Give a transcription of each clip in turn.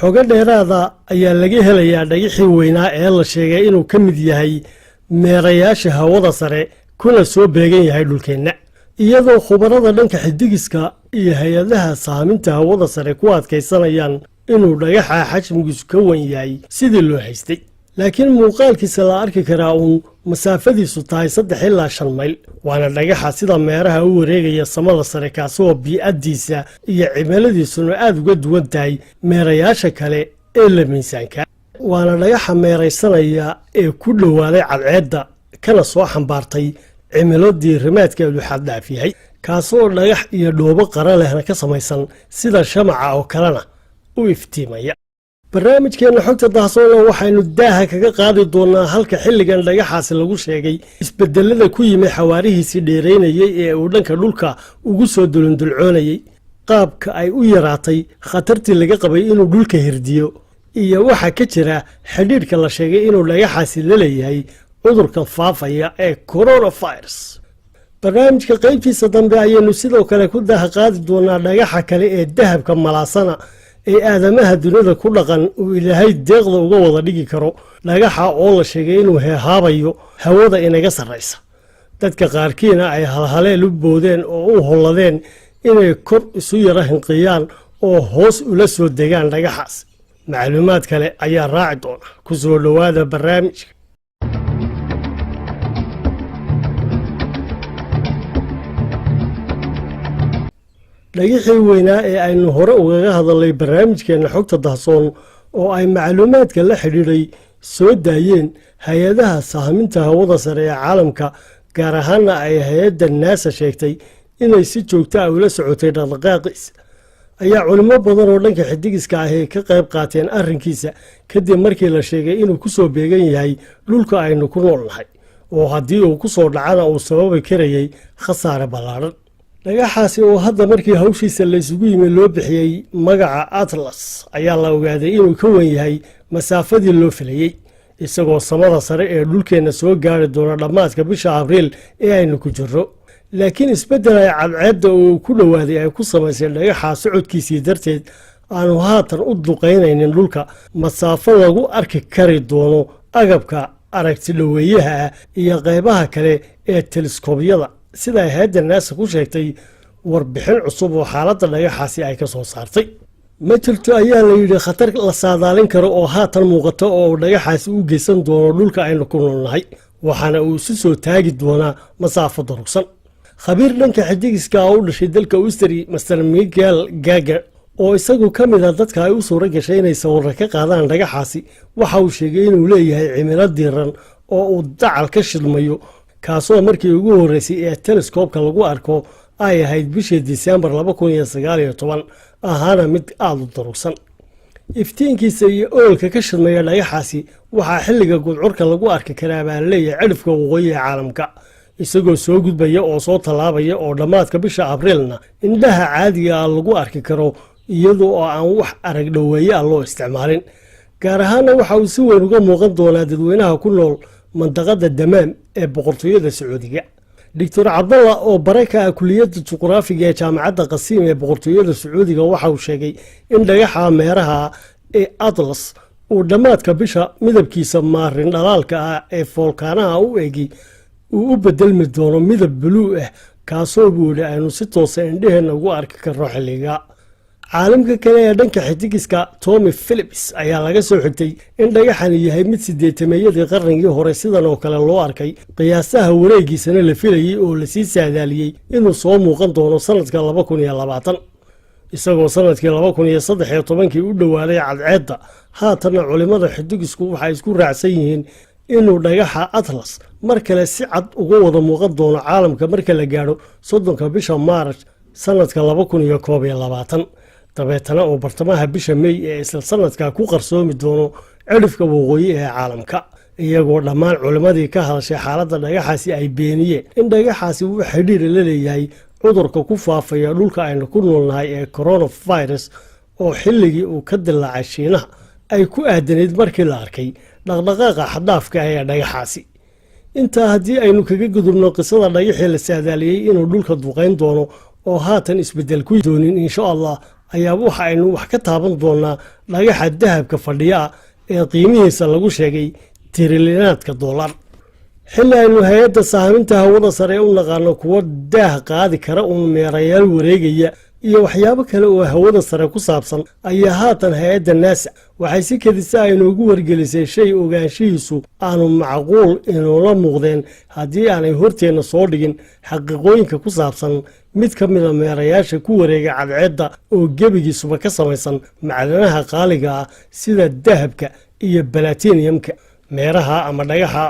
xogo dheeraada ayaa laga helayaa dhagixii weynaa ee la sheegay inuu ka mid yahay meerayaasha hawada sare kuna soo beegan yahay dhulkeenna iyadoo khubarada dhanka xidigiska iyo hay-adaha saaminta hawada sare ku adkaysanayaan inuu dhagaxa xajmigiisu ka wan yahay sidii loo haystay laakiin muuqaalkiisa la arki karaa uun masaafadiisu tahay 3 ilaa 5 mayl waana dhagaxa sida meeraha u wareegaya samada sare kaasoo bii'adiisa iyo cimiladiisuna aad uga duwan tahay meerayaasha kale ee la miisaanka waana dhagaxa meeraysanaya ee ku dhowaaday cadceedda kana soo xambaartay cimilo diirimaadkeedu xad dhaaf yahay kaasoo dhagax iyo dhoobo qara lehna ka samaysan sida shamaca oo kalena u iftiimaya barnaamijkeena xogta dahsoon waxaynu daaha kaga qaadi doonaa halka xilligan dhagaxaasi lagu sheegay isbedelada ku yimid xawaarihiisii dheereynayay ee uu dhanka dhulka ugu soo dulundulcoonayay qaabka ay u yaraatay khatartii laga qabay inuu dhulka hirdiyo iyo waxa ka jira xidhiidhka la sheegay inuu dhagaxaasi la leeyahay cudurkan faafaya ee coronavirus barnaamijka qaybtiisa dambe ayaynu sidoo kale ku daaha qaadi doonaa dhagaxa kale ee dahabka malaasana ee aadamaha dunida ku dhaqan uu ilaahay deeqda uga wada dhigi karo dhagaxa oo la sheegay inuu heehaabayo hawada inaga sarraysa dadka qaarkiina ay halhaleel u boodeen oo u holladeen inay kor isu yara hinqiyaan oo hoos ula soo degaan dhagaxaas macluumaad kale ayaa raaci doona ku soo dhowaada barnaamijka dhagixii weynaa ee aynu hore ugaga hadalnay barnaamijkeena xogta dahsoon oo ay macluumaadka la xidhiidhay soo daayeen hay-adaha saaminta hawada sare ee caalamka gaar ahaana ay hay-adda naasa sheegtay inay si joogta ah ula socotay dhaqdhaqaaqiisa ayaa culimo badan oo dhanka xidigiska ahi ka qayb qaateen arrinkiisa kadib markii la sheegay inuu ku soo beegan yahay dhulka aynu ku noolnahay oo haddii uu ku soo dhacana uu sababi karayay khasaare ballaadhan dhagaxaasi oo hadda markii hawshiisa laysugu yimi loo bixiyey magaca atlas ayaa la ogaaday inuu ka wan yahay masaafadii loo filayey isagoo samada sare ee dhulkeenna soo gaari doona dhammaadka bisha abriil ee aynu ku jirro laakiin isbeddel ay cadceedda uu ku dhowaaday ay ku samaysay dhagaxa socodkiisii darteed aanu haatan u duqaynaynin dhulka masaafo lagu arki kari doono agabka aragti dhoweeyaha ah iyo qaybaha kale ee teleskobyada sida hay-adda naasa ku sheegtay warbixin cusub oo xaaladda dhagaxaasi ay ka soo saartay ma jirto ayaa la yidhi khatar la saadaalin karo oo haatan muuqata oo uu dhagaxaasi u geysan doono dhulka aynu ku noolnahay waxaana uu isu soo taagi doonaa masaafo durugsan khabiir dhanka xidigiska oo u dhashay dalka Austria Mr. Miguel Gager oo isagu ka mid ah dadka ay u suura gashay inay sawirro ka qaadaan dhagaxaasi waxa uu sheegay inuu leeyahay cimilo diiran oo uu dacal ka shidmayo kaasoo markii ugu horreysay ee teleskoobka lagu arko ay ahayd bishii Diseembar 2019 ahaana mid aad u durugsan iftiinkiisa iyo oolka ka shidmaya dhagaxaasi waxaa xilliga gudcurka lagu arki karaa baa leeyahay cidhifka waqooyi ee caalamka isagoo soo gudbaya oo soo tallaabaya oo dhammaadka bisha abriilna indhaha caadiga ah lagu arki karo iyadoo aan wax arag dhoweeye ah loo isticmaalin gaar ahaana waxa uu si weyn uga muuqan doonaa dadweynaha ku nool mandaqada damaam ee boqortooyada sacuudiga doctor cabdalla oo bare ka ah kuliyadda juqraafiga ee jaamacadda qasiim ee boqortooyada sacuudiga waxa uu sheegay in dhagaxa meeraha ee atlas uu dhammaadka bisha midabkiisa maarin dhalaalka ah ee foolkaanaha u egi uu u bedelmi doono midab buluu ah kaasoo buu yidhi aynu si toosa indhaheenna ugu arki karno xilliga caalamka kale ee dhanka xidigiska Tommy Phillips ayaa laga soo xigtay in dhagaxani yahay mid 80meeyadii qarnigii hore sidan oo kale loo arkay qiyaasaha wareegiisana la filayay oo la sii saadaaliyay inuu soo muuqan doono sanadka 2020 isagoo sanadkii 2013 u dhawaaday cadceedda haatana culimada xidigisku waxay isku raacsan yihiin inuu dhagaxa atlas mar kale si cad uga wada muuqan doono caalamka marka la gaaro 30 bisha Maarch sanadka 2021 dabeetana oo bartamaha bisha May ee isla sanadka ku qarsoomi doono cidhifka waqooyi ee caalamka iyagoo dhammaan culimadii ka hadashay xaaladda dhagaxaasi ay beeniyeen in dhagaxaasi uu xidhiidh la leeyahay cudurka ku faafaya dhulka aynu ku noolnahay ee coronavirus oo xilligii uu ka dilaacay Shiinaha ay ku aadanayd markii la arkay dhaqdhaqaaqa xadaafka ee dhagaxaasi inta haddii aynu kaga gudubno qisada dhagaxii la saadaaliyay inuu dhulka duqayn doono oo haatan isbedel ku doonin insha Allah ayaa waxa aynu wax ka taaban doonaa dhagaxa dahabka fadhiya ee qiimihiisa lagu sheegay trilinaadka dollar. xilli aynu hay-adda sahminta hawada sare u naqaano kuwo daah qaadi kara uun meerayaal wareegaya iyo waxyaabo kale oo hawada sare ku saabsan, ayaa haatan hay-adda naasa waxay si kedisa aynoogu wargelisay shay ogaanshihiisu aanu macquul inuula muuqdeen haddii aanay horteenna soo dhigin xaqiiqooyinka ku saabsan mid ka mida meerayaasha ku wareega cadceedda oo gebigiisuba ka samaysan macdanaha qaaliga ah sida dahabka iyo balatiniyamka. meeraha ama dhagaxa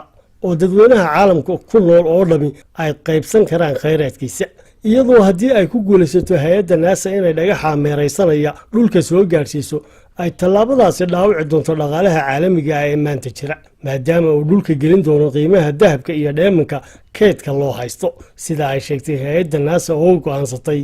oo dadweynaha caalamka ku nool oo dhami ay qaybsan karaan khayraadkiisa, iyadoo haddii ay ku guulaysato hay-adda naasa inay dhagaxa meeraysanaya dhulka soo gaadhsiiso ay tallaabadaasi dhaawici doonto dhaqaalaha caalamiga ah ee maanta jira, maadaama uu dhulka gelin doono qiimaha dahabka iyo dheemanka keydka loo haysto. sida ay sheegtay hay-adda naasa oo go'aansatay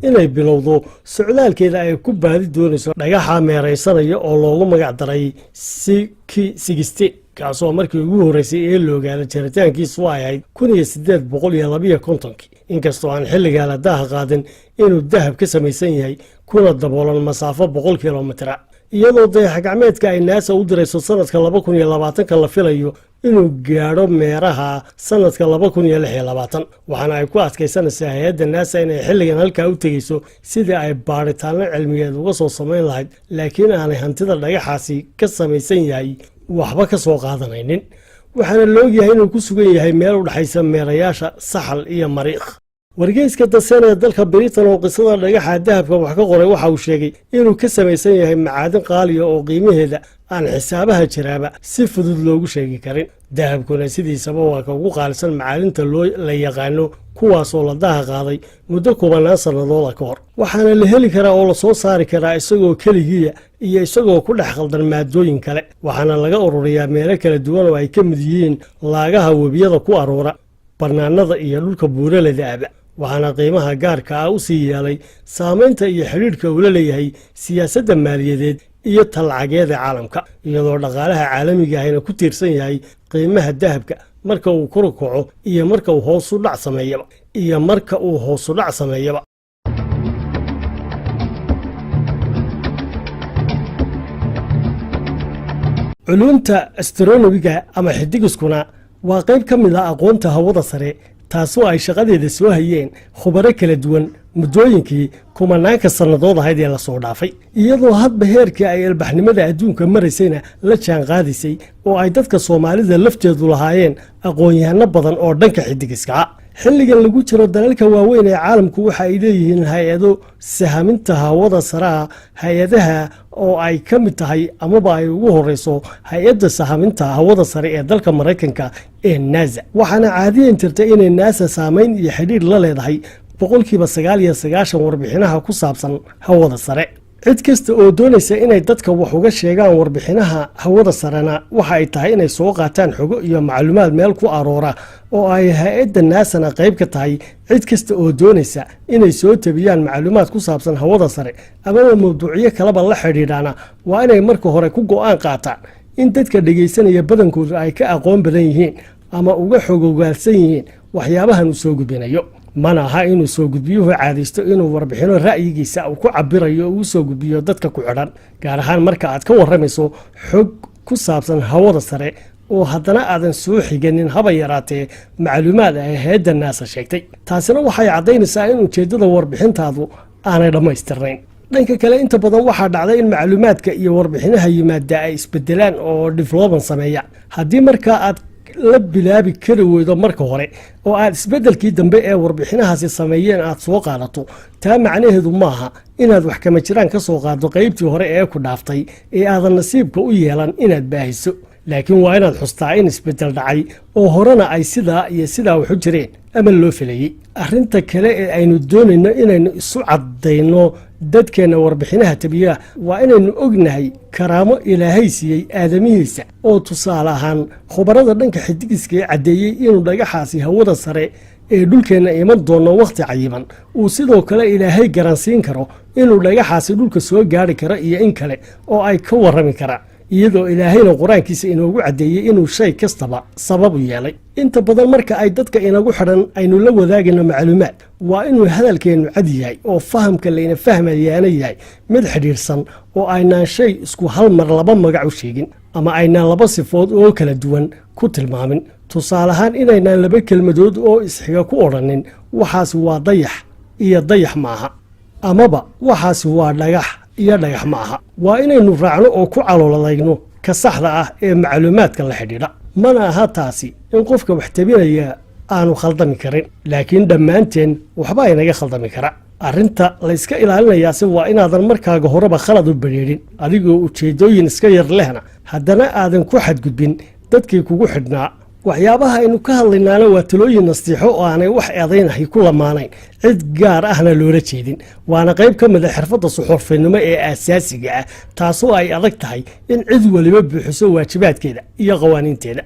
inay bilowdo socdaalkeeda ay ku baadi doonayso dhagaxa meeraysanaya oo loogu magac daray Siki-60, kaasoo markii ugu horreysay ee la ogaada jaritaankiisu ay ahayd 1852, inkastoo aan xilligaa la daaha qaadin inuu dahab ka samaysan yahay kuna daboolan masaafo 100 kilomitira, iyadoo dayax-gacmeedka ay naasa u dirayso sanadka 2020 la filayo inuu gaadho meeraha sanadka 2026, waxaana ay ku adkaysanaysaa hay-adda naasa inay xilligan halkaa u tegeyso sidii ay baadhitaano cilmiyeed uga soo samayn lahayd, laakiin aanay hantida dhagaxaasi ka samaysan yahay waxba ka soo qaadanaynin. waxaana la ogyahay inuu ku sugan yahay meel u dhexaysa meerayaasha saxal iyo mariikh. wargeyska dasen ee dalka Britain oo qisada dhagaxa dahabka wax ka qoray waxa uu sheegay inuu ka samaysan yahay macaadin qaaliya oo qiimaheeda aan xisaabaha jiraaba si fudud loogu sheegi karin. dahabkuna sidiisaba waa ka ugu qaalisan macaadinta la yaqaano, kuwaasoo la daaha qaaday muddo 10 sannadood ka hor, waxaana la heli karaa oo la soo saari karaa isagoo keligiya iyo isagoo ku dhex khaldan maadooyin kale, waxaana laga ururiyaa meelo kala duwan oo ay ka mid yihiin laagaha webiyada ku aroora, bannaanada iyo dhulka buuraleyda ah, waxaana qiimaha gaarka ah u sii yeelay saamaynta iyo xidhiidhka uu la leeyahay siyaasadda maaliyadeed iyo talacageeda caalamka, iyadoo dhaqaalaha caalamiga ahina ku tiirsan yahay qiimaha dahabka marka uu kor u kaco iyo marka uu hoos u dhac sameeyaba. culumta astronomiga ama xidigiskuna waa qayb ka mid ah aqoonta hawada sare, taasoo ay shaqadeeda soo hayeen khubaro kala duwan muddooyinkii 10 sannadood ahayd ee lasoo dhaafay, iyadoo hadba heerkii ay ilbaxnimada adduunka maraysayna la jaan qaadisay oo ay dadka Soomaalida lafteedu lahaayeen aqoon-yahano badan oo dhanka xidigiska. xilligan lagu jiro dalalka waaweyn ee caalamku waxa ay leeyihiin hay-ado sahaminta hawada sare, hay-adaha oo ay ka mid tahay amaba ay ugu horeyso hay-adda sahaminta hawada sare ee dalka Mareykanka ee NASA, waxaana caadiyan jirta inay NASA saamayn iyo xidhiidh la leedahay 99% warbixinaha ku saabsan hawada sare. cid kasta oo doonaysa inay dadka wax uga sheegaan warbixinaha hawada sarena waxa ay tahay inay soo qaataan xogo iyo macluumaad meel ku aroora oo ay hay-adda naasana qayb ka tahay. cid kasta oo doonaysa inay soo tabiyaan macluumaad ku saabsan hawada sare ama mawduucyo kaleba la xidhiidhana waa inay marka hore ku go'aan qaataan in dadka dhageysanaya badankoodu ay ka aqoon badan yihiin ama uga xogogaalsan yihiin waxyaabahan uu soo gudbinayo. mana aha inuu soo gudbiyuhu caadaysto inuu warbixino ra'yigiisa uu ku cabirayo uu soo gudbiyo dadka ku xidhan, gaar ahaan marka aad ka warramayso xog ku saabsan hawada sare oo haddana aadan soo xiganin haba yaraatee macluumaad ay hay'adda naasa sheegtay. taasina waxay caddaynaysaa in ujeeddada warbixintaadu aanay dhammaystirnayn. dhanka kale inta badan waxaa dhacday in macluumaadka iyo warbixinaha yimaada ay isbedelaan oo development sameeya. haddii markaa aad la bilaabi kari weydo marka hore oo aad isbedelkii dambe ee warbixinahaasi sameeyeen aad soo qaadato, taa macnaheedu maaha inaad wax kama jiraan ka soo qaado qaybtii hore ee ku dhaaftay ee aadan nasiibka u yeelan inaad baahiso. laakiin waa inaad xustaa in isbedel dhacay oo horena ay sidaa iyo sidaa waxu jireen ama loo filayey. arrinta kale ee aynu doonayno inaynu isu caddayno dadkeenna warbixinaha tabiyaha waa inaynu ognahay karaamo ilaahay siiyey aadamihiisa oo tusaale ahaan khubarada dhanka xidigiska ee caddeeyey inuu dhagaxaasi hawada sare ee dhulkeenna iman doono wakhti cayiman uu sidoo kale ilaahay garansiin karo inuu dhagaxaasi dhulka soo gaari karo iyo in kale oo ay ka warrami karaan. iyadoo ilaahayna qur-aankiisa inoogu caddeeyey inuu shay kastaba sabab u yeelay. inta badan marka ay dadka inagu xidhan aynu la wadaagayno macluumaad waa inuu hadalkeennu cad yahay oo fahamka layna fahmayaana yahay mid xidhiidhsan oo aynaan shay isku hal mar laba magac u sheegin ama aynaan laba sifood oo kala duwan ku tilmaamin. tusaale ahaan inaynaan laba kelmadood oo isxiga ku odhanin waxaasi waa dayax iyo dayax maaha, amaba waxaasi waa dhagax iyo dhagax ma aha. waa inaynu raacno oo ku caloladayno ka saxda ah ee macluumaadka la xidhiidha. mana aha taasi in qofka wax tabinaya aanu khaldami karin, laakiin dhammaanteen waxba aynaga khaldami kara. arrinta layska ilaalinayaase waa inaadan markaaga horeba khalad u badheedhin, adigoo ujeeddooyin iska yar lehna haddana aadan ku xadgudbin dadkii kugu xidhnaa. waxyaabaha aynu ka hadlaynaana waa talooyin nastiixo oo aanay wax eedaynahay ku lamaanayn, cid gaar ahna loola jeedin. waana qayb ka mid a xirfadda suxuurfinimo ee aasaasiga ah, taasoo ay adag tahay in cid waliba buuxiso waajibaadkeeda iyo qawaaniinteeda.